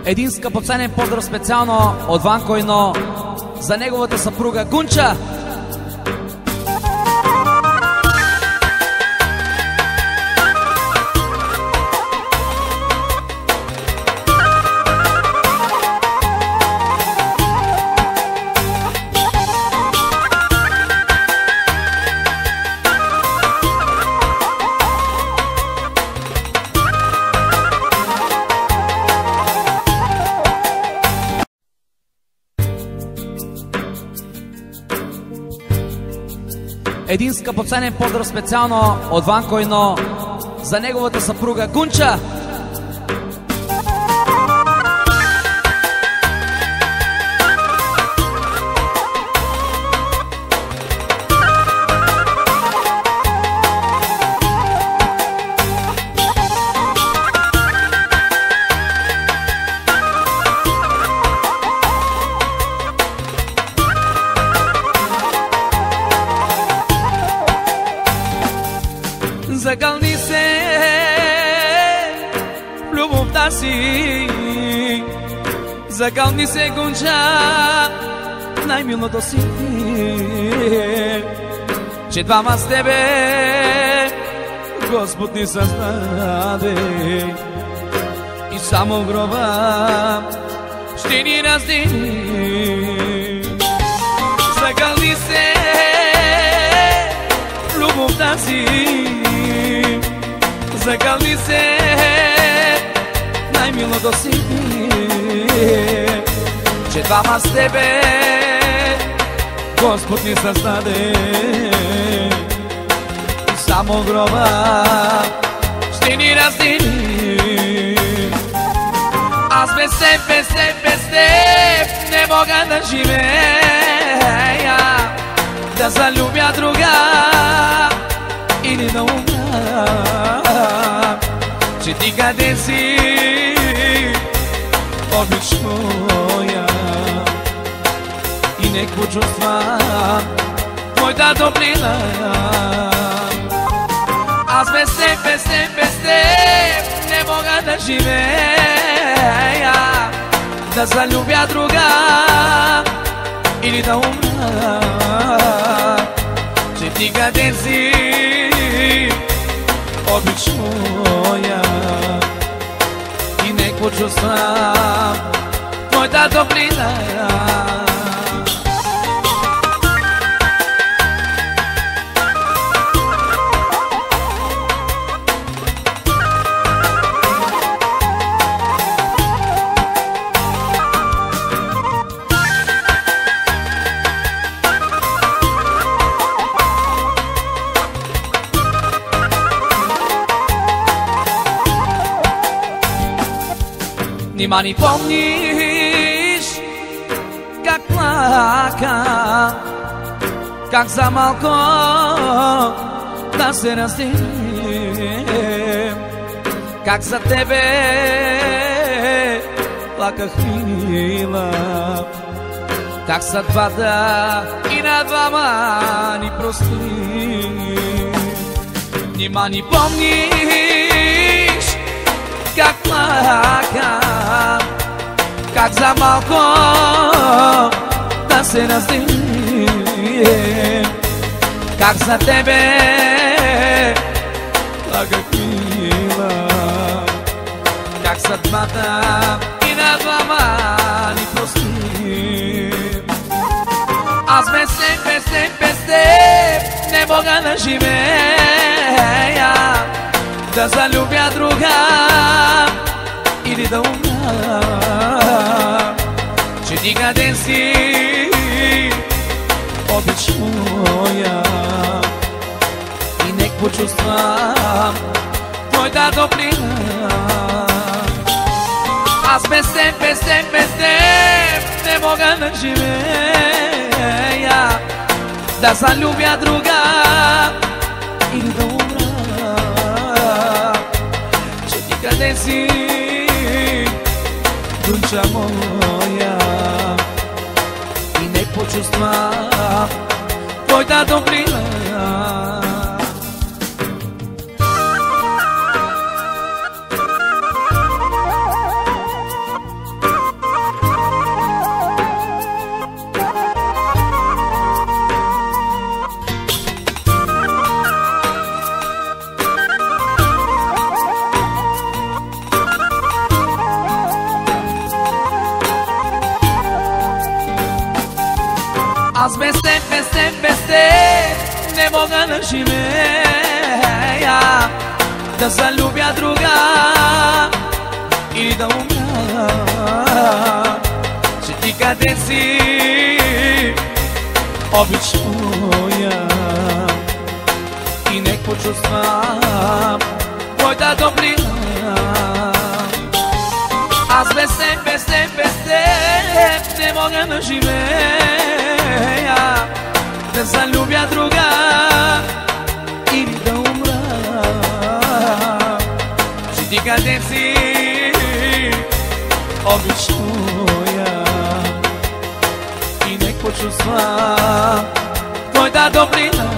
Един скъпоценен поздрав специално от Ванко Ино за неговата съпруга Гунча. Един скъпоценен поздрав специално от Ванко Ино за неговата съпруга Гунча. Закълни се в любовта си, закълни се, Гунча, най-милото си, че двама с тебе Господ ни създаде и само в гроба ще ни раздели. Закълни се в любовта си, закълни се най-милото си, че двама с тебе Господ ни създаде и само гроба ще ни раздели. Аз без теб, без теб, без теб не мога да живея, да залюбя друга или да умра. Че ти къде си, обич моя, и не почувства твоята топлина. Аз без теб, без теб, без теб не мога да живея, да залюбя друга или да умра. Че ти къде си, обич моя, и не почувства твоята топлина. Нима ни помниш как плака, как за малко да се разделим, как за тебе плаках, мила, как съдбата и на двама ни прости. Нима ни помниш как плака, как за малко да се разделим, как за тебе плаках, мила, как съдбата и на двама ни прости. Аз без теб, без теб, без теб не мога да живея, да залюбя друга или да умра. Че ти къде си, обич моя, и не почувствам твоята топлина. Аз без теб, без теб, без теб не мога да живея, да залюбя друга или да умра. Че ти къде си, Гунча моя, и не почувствам твоята топлина. мога да живея, да залюбя друга или да умра. Че ти къде си, обич моя, и не почувствам твоята топлина. Аз без теб, без теб, без теб не мога да живея, да залюбя друга или да умра. Че ти къде си, обич моя, и не почувствам твоята топлина.